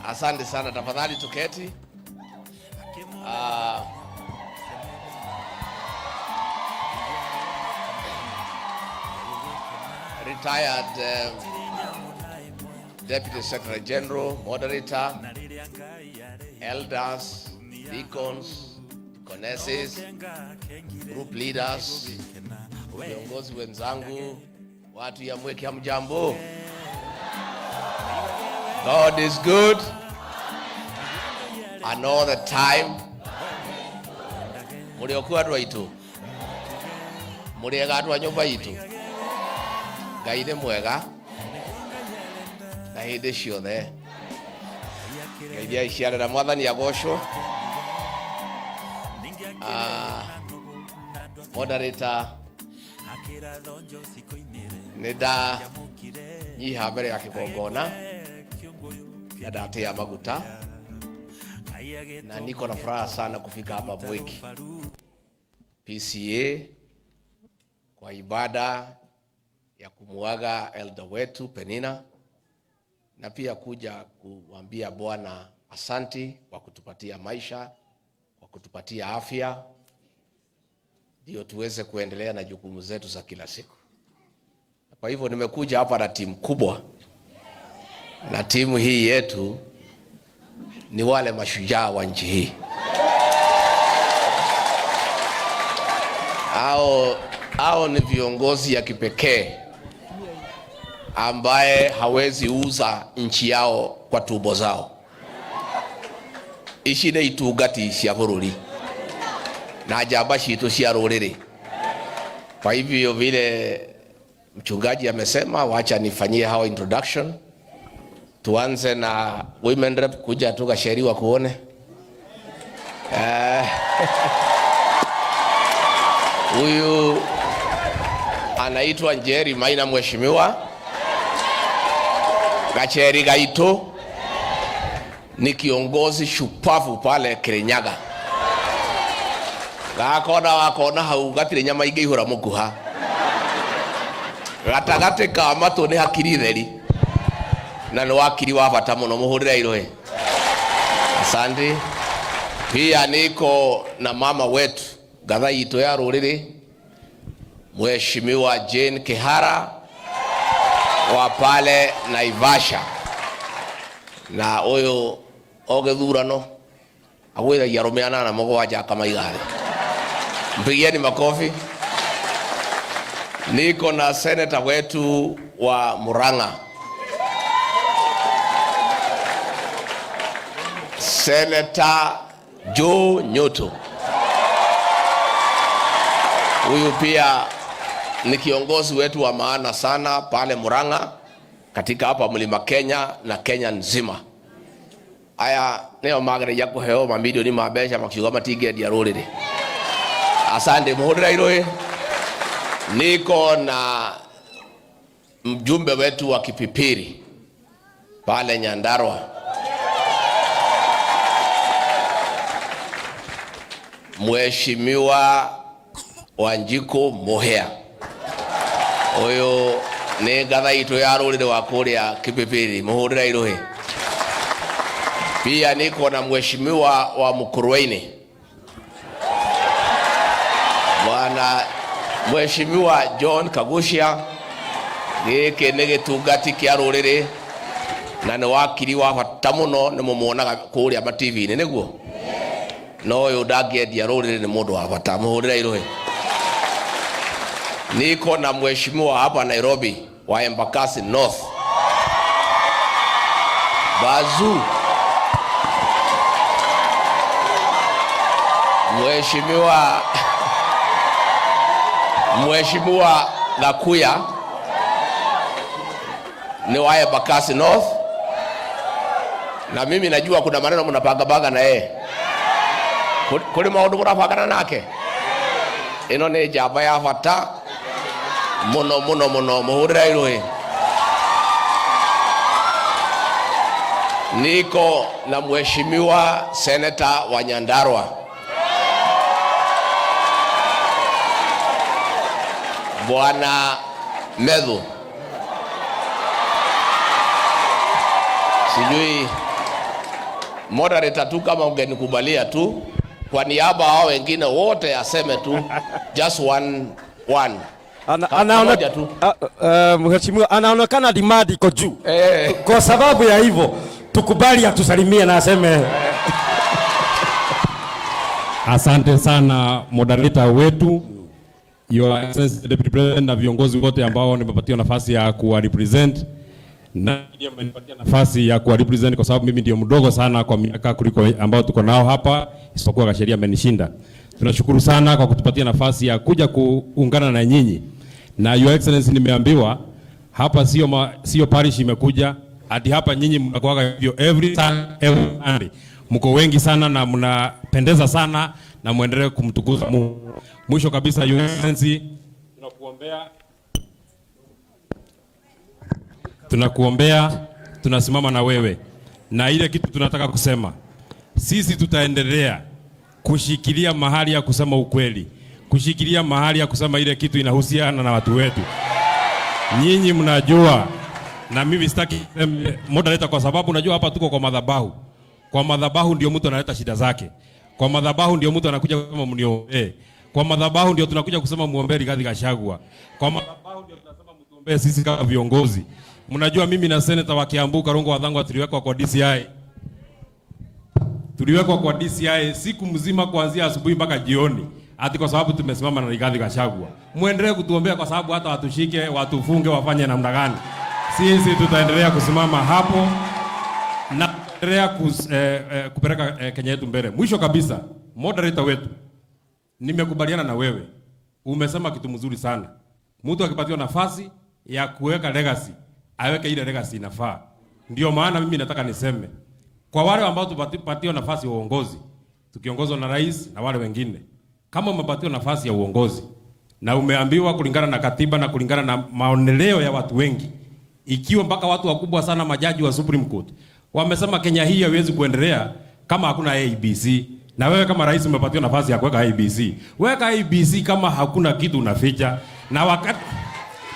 Asante sana, tafadhali tuketi. Retired Deputy Secretary General, Moderator, Elders, Deacons, Deaconesses, Group Leaders, viongozi wenzangu, watu ya Mweki, hamjambo? God is good and all the time. Muliokuwa dwa itu, muliega dwa nyumba itu, Ngai mwega na hindi ciothe. Ngai aiciarĩra Mwathani agocwo. Moderator, nenda nyiha mbere ya kigongona na ndatia maguta, na niko na furaha sana kufika hapa Mweki PCA kwa ibada ya kumuaga elder wetu Penina, na pia kuja kuambia Bwana asanti kwa kutupatia maisha, kwa kutupatia afya, ndio tuweze kuendelea na jukumu zetu za kila siku. Kwa hivyo nimekuja hapa na timu kubwa, na timu hii yetu ni wale mashujaa wa nchi hii. Hao ni viongozi ya kipekee ambaye hawezi uza nchi yao kwa tumbo zao. Ici nĩ itungati cia bũrũri na njamba ciitũ cia rũrĩrĩ. Kwa hivyo vile mchungaji amesema, wacha nifanyie hao introduction. Tuanze na women rep, kuja tukasheriwa kuone. Huyu anaitwa Njeri Maina, mheshimiwa Gacheri Gaito, ni kiongozi shupavu pale Kirinyaga. Wakona hau gatire nyama ingĩihũra mũkuha. Gatagate ka matũ nĩ hakiri theri, na nĩ wakiri wa bata mũno, mũhũrĩre iroe. Asante. Pia niko na mama wetu gatha itũ ya rũrĩrĩ, Mheshimiwa Jane Kihara wa pale Naivasha, na oyo ogethurano agwĩthagia arũme 8 kamaigare. Mpigieni makofi. Niko na senator wetu wa Murang'a, Senator Joe Nyoto. Huyu pia ni kiongozi wetu wa maana sana pale Murang'a, katika hapa Mlima Kenya na Kenya nzima. Aya neo magereria kuheo mamilioni ma mbeca makiuga matingendia rũrĩrĩ. Asante, mũhũrĩre iroe. Niko na mjumbe wetu wa Kipipiri pale Nyandarua, Mheshimiwa Wanjiko Mohea. Oyo nĩ gatha itũ ya rũrĩrĩ wa kũrĩa Kipipiri, mũhũrĩre iroe. Pia niko na mheshimiwa wa Mukurweini, Bwana Mheshimiwa John Kagushia. Gĩkĩ nĩ gĩtungati kĩa rũrĩrĩ na nĩ wakiri wa bata mũno, nĩ mũmuonaga kũrĩa ma TV-inĩ, nĩguo? No ũyũ ndangĩendia rũrĩrĩ, nĩ mũndũ wa bata, mũhũrĩre iroe. Niko na mheshimiwa hapa Nairobi wa Embakasi North, Bazu. Mheshimiwa Gakuya ni wa Embakasi North, na mimi najua kuna maneno mnapanga na yeye. Kuli maundu murapangana nake. Ino ni njamba ya bata muno, mũhũrĩre iroe. Niko na mheshimiwa Senator wa Nyandarua, Bwana Medhu. Moderator tu kama ungenikubalia tu kwa niaba hao wengine wote aseme tu just one. Anaona tu mheshimiwa anaonekana dimadi iko juu. Kwa sababu ya hivyo tukubali atusalimie na aseme. Asante sana moderator wetu, Your Excellency Deputy President, na viongozi wote ambao nimepatiwa nafasi ya kuwa represent, na ndio mmenipatia nafasi ya kuwa represent kwa sababu mimi ndio mdogo sana kwa miaka kuliko ambao tuko nao hapa, isipokuwa kasheria amenishinda. Tunashukuru sana kwa kutupatia nafasi ya kuja kuungana na nyinyi. Na Your Excellency, nimeambiwa hapa sio parish imekuja, hadi hapa nyinyi mnakuwa hivyo every Sunday. Mko wengi sana na mnapendeza sana na muendelee kumtukuza Mungu. Mwisho kabisa, Your Excellency, tunakuombea, tunasimama na wewe. Na ile kitu tunataka kusema, sisi tutaendelea kushikilia mahali ya kusema ukweli, kushikilia mahali ya kusema ile kitu inahusiana na watu wetu. Nyinyi mnajua, na mimi sitaki moderator, kwa sababu najua hapa tuko kwa madhabahu. Kwa madhabahu ndio mtu analeta shida zake. Kwa madhabahu ndio mtu anakuja kusema mniombee. Kwa madhabahu ndio tunakuja kusema muombee Rigathi Gachagua. Kwa madhabahu ndio tunasema mtuombee sisi kama viongozi. Mnajua mimi na Senator wa Kiambu Karungo Wadhangwa tuliwekwa kwa DCI. Tuliwekwa kwa DCI siku mzima kuanzia asubuhi mpaka jioni. Ati kwa sababu tumesimama na Rigathi Gachagua. Muendelee kutuombea kwa sababu hata watushike, watufunge, wafanye namna gani. Sisi tutaendelea kusimama hapo na endelea kupeleka Kenya yetu mbele. Mwisho kabisa, moderator wetu, nimekubaliana na wewe. Umesema kitu mzuri sana. Mtu akipatiwa nafasi ya kuweka legacy, aweke ile legacy inafaa. Ndio maana mimi nataka niseme kwa wale ambao tupatiwa nafasi ya uongozi, tukiongozwa na rais na wale wengine, kama umepatiwa nafasi ya uongozi na umeambiwa kulingana na katiba na kulingana na maoneleo ya watu wengi, ikiwa mpaka watu wakubwa sana, majaji wa Supreme Court wamesema Kenya hii haiwezi kuendelea kama hakuna ABC, na wewe kama rais umepatiwa nafasi ya kuweka ABC, weka ABC kama hakuna kitu unaficha.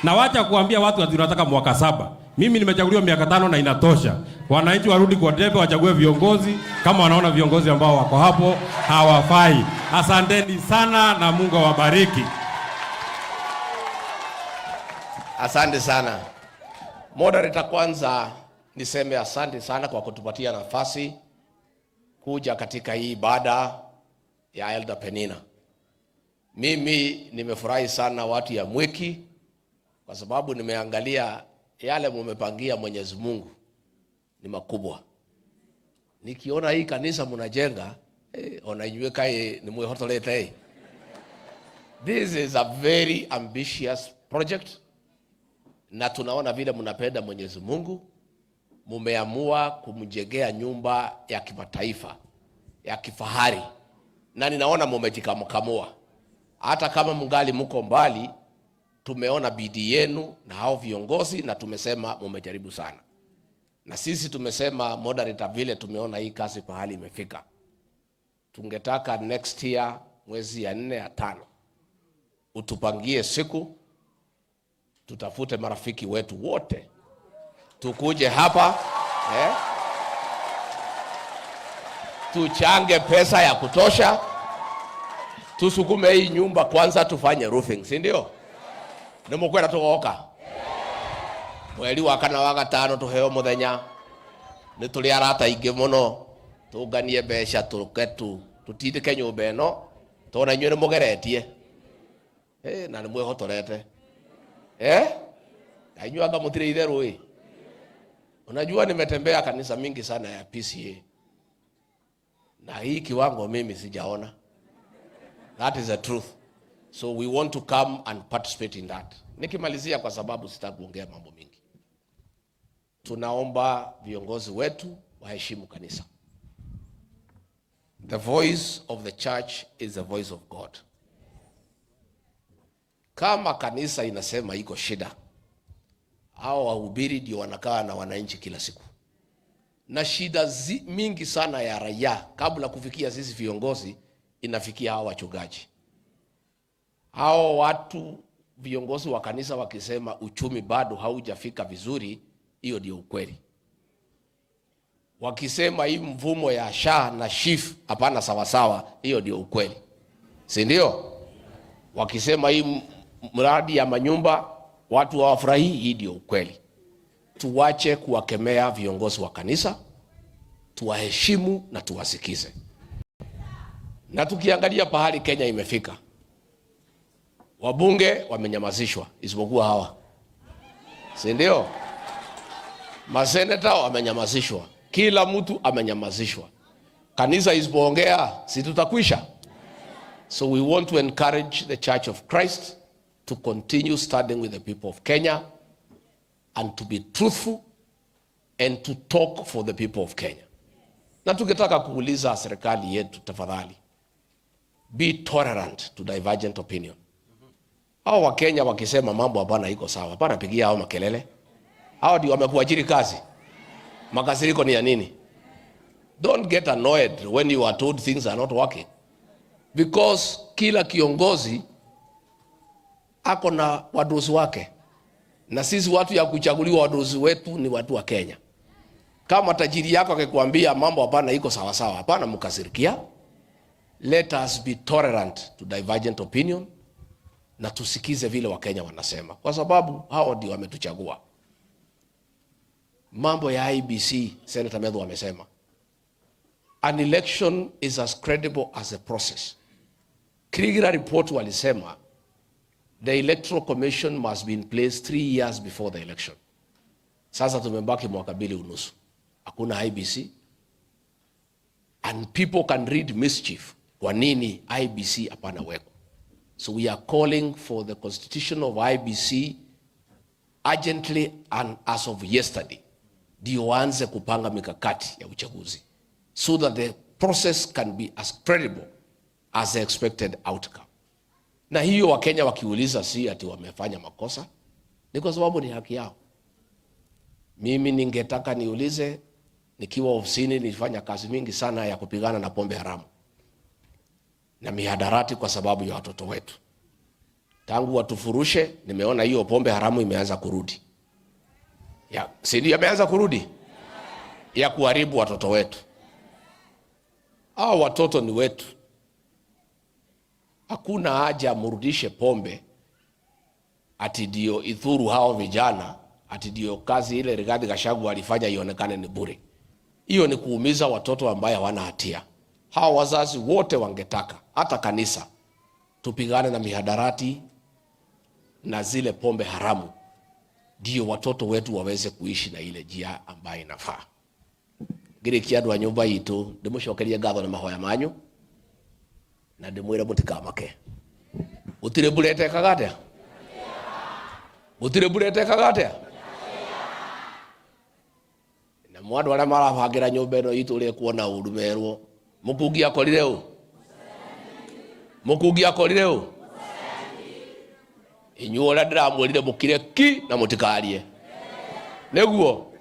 Na wacha kuambia watu ati tunataka mwaka 7. Mimi nimechaguliwa miaka 5 na inatosha. Wananchi warudi kwa debe, wachague viongozi kama wanaona viongozi ambao wako hapo hawafai. Asanteni sana na Mungu awabariki. Asante sana. Moderator, kwanza niseme asante sana kwa kutupatia nafasi kuja katika hii ibada ya Elder Penina. Mimi nimefurahi sana watu ya Mwiki kwa sababu nimeangalia yale mumepangia Mwenyezi Mungu ni makubwa. Nikiona hii kanisa mnajenga, onajue kai ni mwehotolete. This is a very ambitious project. Na tunaona vile mnapenda Mwenyezi Mungu, mumeamua kumjengea nyumba ya kimataifa ya kifahari. Na ninaona mumejikakamua. Hata kama mngali mko mbali, tumeona bidii yenu na hao viongozi na tumesema mumejaribu sana. Na sisi tumesema moderator, vile tumeona hii kazi pahali imefika, tungetaka next year mwezi ya 4 ya 5 utupangie siku, tutafute marafiki wetu wote tukuje hapa, tuchange pesa ya kutosha, tusukume hii nyumba kwanza, tufanye roofing, si ndio? Nimukwenda tugoka mweri wa 4 wa 5 tuheo muthenya, ni tuli arata ingi muno, tunganie mbeca tuketu tutindike nyumba eno, tona inyuĩ nĩ mũgeretie na nĩ mwĩhotorete inyuĩ anga mũtirĩ itherũ. Unajua nimetembea kanisa mingi sana ya PCA na hii kiwango mimi sijaona. That is the truth. So we want to come and participate in that. Nikimalizia kwa sababu sitakuongea mambo mingi. Tunaomba viongozi wetu waheshimu kanisa. The voice of the church is the voice of God. Kama kanisa inasema iko shida, hao wahubiri ndio wanakaa na wananchi kila siku. Na shida mingi sana ya raia kabla kufikia sisi viongozi inafikia hao wachungaji. Hao watu viongozi wa kanisa wakisema uchumi bado haujafika vizuri, hiyo ndio ukweli. wakisema hii mvumo ya SHA na SHIF hapana sawasawa, hiyo ndio ukweli, si ndio? Wakisema hii mradi ya manyumba watu hawafurahi, hii ndio ukweli. Tuwache kuwakemea viongozi wa kanisa, tuwaheshimu na tuwasikize. Na tukiangalia pahali Kenya imefika, wabunge wamenyamazishwa isipokuwa hawa, si ndio? Maseneta wamenyamazishwa, kila mtu amenyamazishwa. Kanisa isipoongea si tutakwisha? So we want to encourage the Church of Christ to continue standing with the people of Kenya and to be truthful and to talk for the people of Kenya. Na tukitaka kuuliza serikali yetu, tafadhali be tolerant to divergent opinion. Hao wa Kenya wakisema mambo hapana iko sawa, hapana pigia hao makelele. Hao ndio wamekuajiri kazi. Makasiriko ni ya nini? Don't get annoyed when you are told things are not working. Because kila kiongozi ako na wadosi wake. Na sisi watu ya kuchaguliwa wadosi wetu ni watu wa Kenya. Kama tajiri yako akikwambia mambo hapana iko sawa sawa, hapana mkasirikia. Let us be tolerant to divergent opinion na tusikize vile wa Kenya wanasema, kwa sababu hao ndio wametuchagua. Mambo ya IEBC, Senator Medhu amesema, an election is as credible as a process. Kriegler report walisema the Electoral Commission must be in place 3 years before the election. Sasa tumebaki mwaka 2.5. Hakuna IEBC. And people can read mischief. Kwa nini IEBC hapana weko? So we are calling for the constitution of IEBC urgently and as of yesterday. Ndio waanze kupanga mikakati ya uchaguzi, so that the process can be as credible as the expected outcome. Na hiyo Wakenya wakiuliza si ati wamefanya makosa, ni kwa sababu ni haki yao. Mimi ningetaka niulize, nikiwa ofisini nilifanya kazi mingi sana ya kupigana na pombe haramu na mihadarati kwa sababu ya watoto wetu. Tangu watufurushe, nimeona hiyo pombe haramu imeanza kurudi. Ya, si ndio imeanza kurudi? Ya kuharibu watoto wetu. Hao watoto ni wetu. Hakuna haja murudishe pombe ati ndio idhuru hao vijana, ati ndio kazi ile Rigathi Gachagua alifanya ionekane ni bure. Hiyo ni kuumiza watoto ambao hawana hatia. Hao wazazi wote wangetaka, hata kanisa, tupigane na mihadarati na zile pombe haramu, ndio watoto wetu waweze kuishi na ile njia ambayo inafaa. Ngirikia andu a nyumba itu ndimucokerie ngatho na mahoya manyu na ndimwire mutikamake. Utire burete kagate? Utire burete kagate? Na mwandu aria marabangira nyumba ino itu ri kuona uru merwo mukungi akorire u? Mukungi akorire u? Inyu ora ndiramwirire mukire ki na mutikarie. Neguo?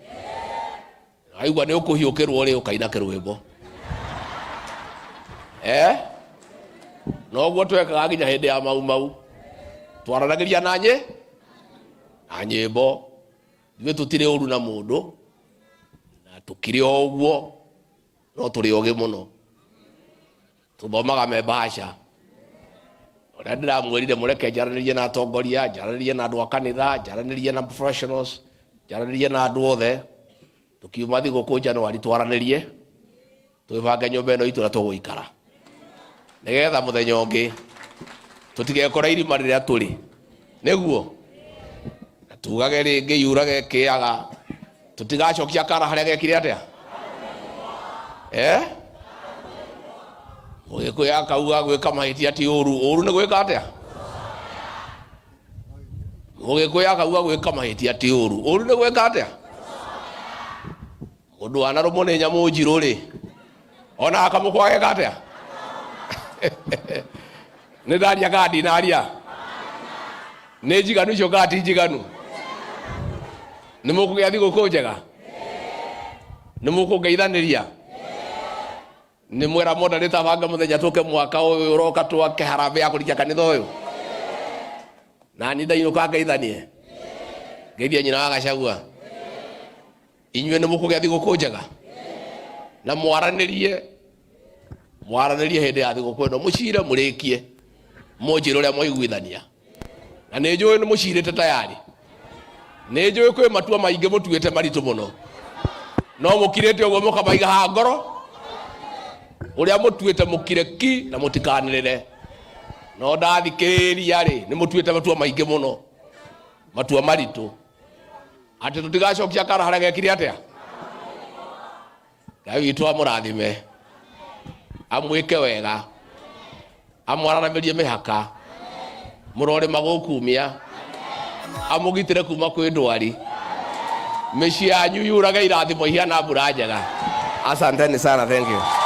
Aigua ni ukuhiukirwo ri ukaina kirwimbo. No gwo twekaga nginya hindi ya mau twaranagiria nanye na nyimbo. Ithuĩ tutire uru na mundu na tukire ogwo, no turi ogi muno. Tuthomaga mebasha. Ora ndiramwirire mureke njaranirie na atongoria, njaranirie na andu a kanitha, njaranirie na professionals, njaranirie na andu othe. Tukiuma thigũkũ Januari twaranirie, twibange nyũmba ĩno itũ na tũgũikara, nigetha mũthenya ũngĩ tutigekora irima rĩrĩa tũrĩ. Nĩguo na tugage rĩngĩ yurage kĩaga, tutigacokia kara harĩa gekire atĩa? Mũgĩkũyũ akauga gwĩka mahĩtia ti ũru. Ũru nĩ gwĩka atĩa? Mũgĩkũyũ akauga gwĩka mahĩtia ti ũru. Ũru nĩ gwĩka atĩa? Mundu anarumwo ni nyamu njiru ri ona akamukwa geka atia? Ni ndaria gadi naria ni njiganu icio gati njiganu ni mukugia thigũkũ njega? Ni mukungeithaniria? Ni mwera moda nitabanga muthenya tuke mwaka uyu uroka twake harambee ya kurikia kanitha uyu na ni ndainuka ngeithanie ngeithia nyina wa Gachagua. Inyuĩ nĩ mũkũgĩa thigũkũ njega? na mwaranirie hindi ya thigũkũ ĩno, mũcire mũrĩkie mũnjĩre ũrĩa mwaiguithania, na nĩ njũĩ nĩ mũcirĩte tayari, nĩ njũĩ kwĩ matua maingĩ mũtuĩte maritũ mũno, no mũkirĩte ũguo mũkamaiga ha ngoro, ũrĩa mũtuĩte mũkire ki na mũtikanĩrĩre, no ndathikĩrĩria rĩ nĩ mũtuĩte matua maingĩ mũno, matua maritũ, atĩ tũtigacokia kara harĩa gekire atĩa. Ngai witũ amũrathime, amwĩke wega, amwaranĩrie mĩhaka, mũrore magũkumia, amũgitĩre kuma kwĩ ndwari, mĩciĩ yanyu yurage irathimo ihana mbura njega. Asanteni sana, thank you.